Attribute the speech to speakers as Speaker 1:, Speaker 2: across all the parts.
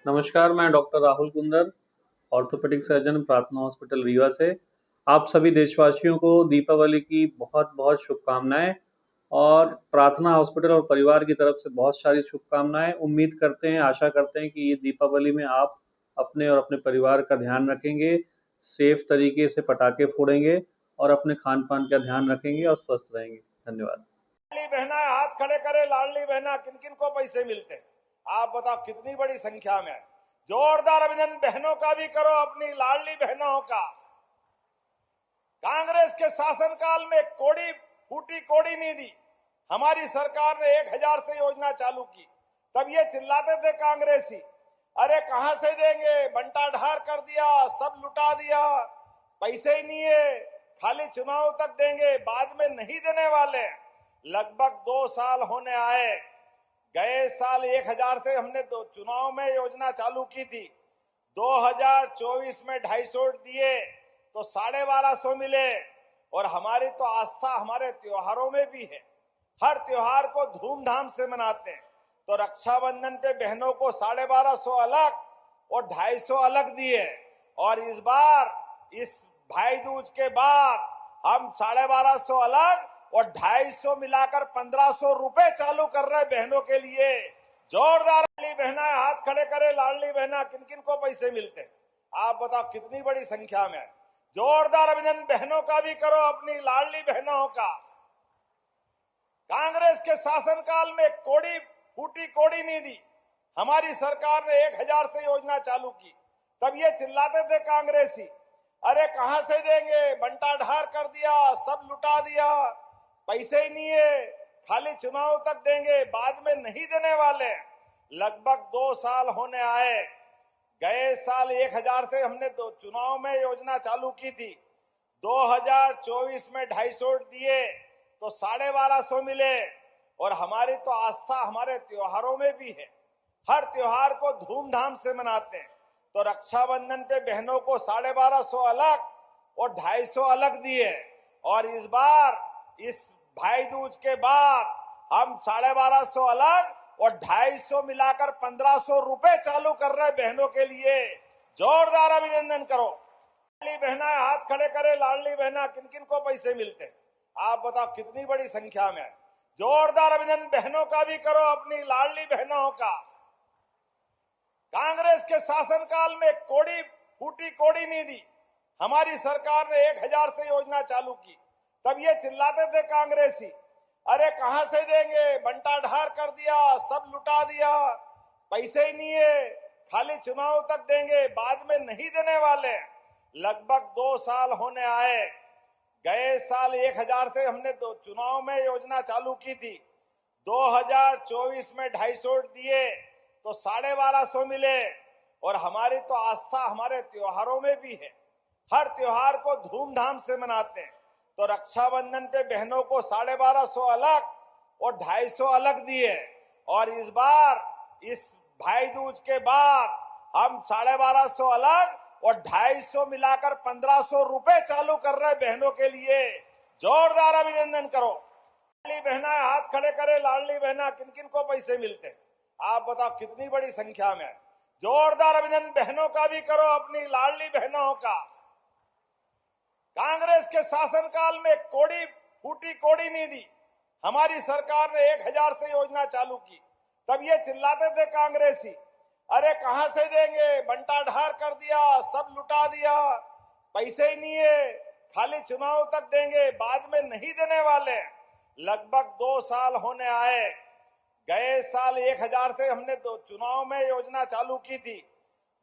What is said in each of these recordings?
Speaker 1: नमस्कार, मैं doctor Rahul Kundar, orthopaedic surgeon, Prarthana hospital Rewa से। आप सभी देशवासियों को दीपावली की बहुत-बहुत शुभकामनाएँ और प्रार्थना हॉस्पिटल और परिवार की तरफ से बहुत सारी शुभकामनाएँ। उम्मीद करते हैं, आशा करते हैं कि ये दीपावली में आप अपने और अपने परिवार का ध्यान रखेंगे, सेफ तरीके से पटाखे फोड़ेंगे और अपने खान-पान का ध्यान रखेंगे और स्वस्थ रहेंगे। धन्यवाद।
Speaker 2: लाडली बहना हाथ खड़े करे। लाडली बहना किन किन को पैसे मिलते हैं? आप बताओ कितनी बड़ी संख्या में है। जोरदार अभिनंदन बहनों का भी करो, अपनी लाडली बहनों का। कांग्रेस के शासनकाल में कोड़ी फूटी कोड़ी नहीं दी। हमारी सरकार ने 1000 से योजना चालू की। तब ये चिल्लाते थे कांग्रेसी, अरे कहां से देंगे, बंटा ढार कर दिया, सब लुटा दिया, पैसे ही नहीं है, खाली चुनाव तक देंगे, बाद में नहीं देने वाले। लगभग 2 साल होने आए। गए साल 1000 से हमने तो चुनाव में योजना चालू की थी। 2024 में 250 दिए तो 1250 मिले। और हमारी तो आस्था हमारे त्योहारों में भी है। हर त्योहार को धूमधाम से मनाते हैं। तो रक्षाबंधन पे बहनों को 1250 अलग और 250 अलग दिए। और इस बार इस भाई दूज के बाद हम 1250 अलग और 250 मिलाकर 1500 रुपए चालू कर रहे हैं बहनों के लिए। जोरदार लाडली बहना हाथ खड़े करे। लाडली बहना किन किन को पैसे मिलते हैं? आप बताओ कितनी बड़ी संख्या में है। जोरदार अभिनंदन बहनों का भी करो, अपनी लाडली बहनों का। कांग्रेस के शासनकाल में कोड़ी फूटी कोड़ी नहीं दी। हमारी सरकार ने 1000 से योजना चालू की। तब ये चिल्लाते थे कांग्रेसी, अरे कहां से देंगे, बंटा ढार कर दिया, सब लुटा दिया, पैसे ही नहीं है, खाली चुनाव तक देंगे, बाद में नहीं देने वाले। लगभग 2 साल होने आए। गए साल 1000 से हमने तो चुनाव में योजना चालू की थी। 2024 में 250 दिए तो 1250 मिले। और हमारी तो आस्था हमारे त्योहारों में भी है। हर त्योहार को धूमधाम से मनाते हैं। तो रक्षाबंधन पे बहनों को 1250 अलग और 250 अलग दिए। और इस बार इस भाई दूज के बाद हम 1250 अलग और 250 मिलाकर 1500 रुपए चालू कर रहे हैं बहनों के लिए। जोरदार अभिनंदन करो। लाडली बहना हाथ खड़े करे। लाडली बहना किन किन को पैसे मिलते हैं? आप बताओ कितनी बड़ी संख्या में है। जोरदार अभिनंदन बहनों का भी करो, अपनी लाडली बहनों का। कांग्रेस के शासनकाल में कोड़ी फूटी कोड़ी नहीं दी। हमारी सरकार ने 1000 से योजना चालू की। तब ये चिल्लाते थे कांग्रेसी, अरे कहां से देंगे, बंटा ढार कर दिया, सब लुटा दिया, पैसे ही नहीं है, खाली चुनाव तक देंगे, बाद में नहीं देने वाले। लगभग 2 साल होने आए। गए साल 1000 से हमने तो चुनाव में योजना चालू की थी। 2024 में 250 दिए तो 1250 मिले। और हमारी तो आस्था हमारे त्योहारों में भी है। हर त्योहार को धूमधाम से मनाते हैं। तो रक्षाबंधन पे बहनों को 1250 अलग और 250 अलग दिए। और इस बार इस भाई दूज के बाद हम 1250 अलग और 250 मिलाकर 1500 रुपए चालू कर रहे हैं बहनों के लिए। जोरदार अभिनंदन करो। लाडली बहना हाथ खड़े करे। लाडली बहना किन किन को पैसे मिलते हैं? आप बताओ कितनी बड़ी संख्या में है। जोरदार अभिनंदन बहनों का भी करो, अपनी लाडली बहनों का। कांग्रेस के शासनकाल में कोड़ी फूटी कोड़ी नहीं दी। हमारी सरकार ने 1000 से योजना चालू की। तब ये चिल्लाते थे कांग्रेसी, अरे कहां से देंगे, बंटा ढार कर दिया, सब लुटा दिया, पैसे ही नहीं है, खाली चुनाव तक देंगे, बाद में नहीं देने वाले। लगभग 2 साल होने आए। गए साल 1000 से हमने तो चुनाव में योजना चालू की थी।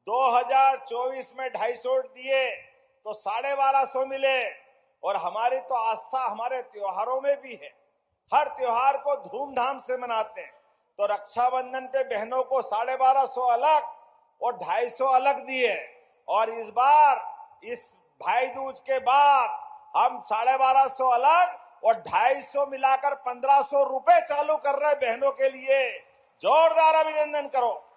Speaker 2: 2024 में 250 दिए तो 1250 मिले। और हमारी तो आस्था हमारे त्योहारों में भी है। हर त्योहार को धूमधाम से मनाते हैं। तो रक्षाबंधन पे बहनों को 1250 अलग और 250 अलग दिए। और इस बार इस भाई दूज के बाद हम 1250 अलग और 250 मिलाकर 1500 रुपए चालू कर रहे हैं बहनों के लिए। जोरदार अभिनंदन करो।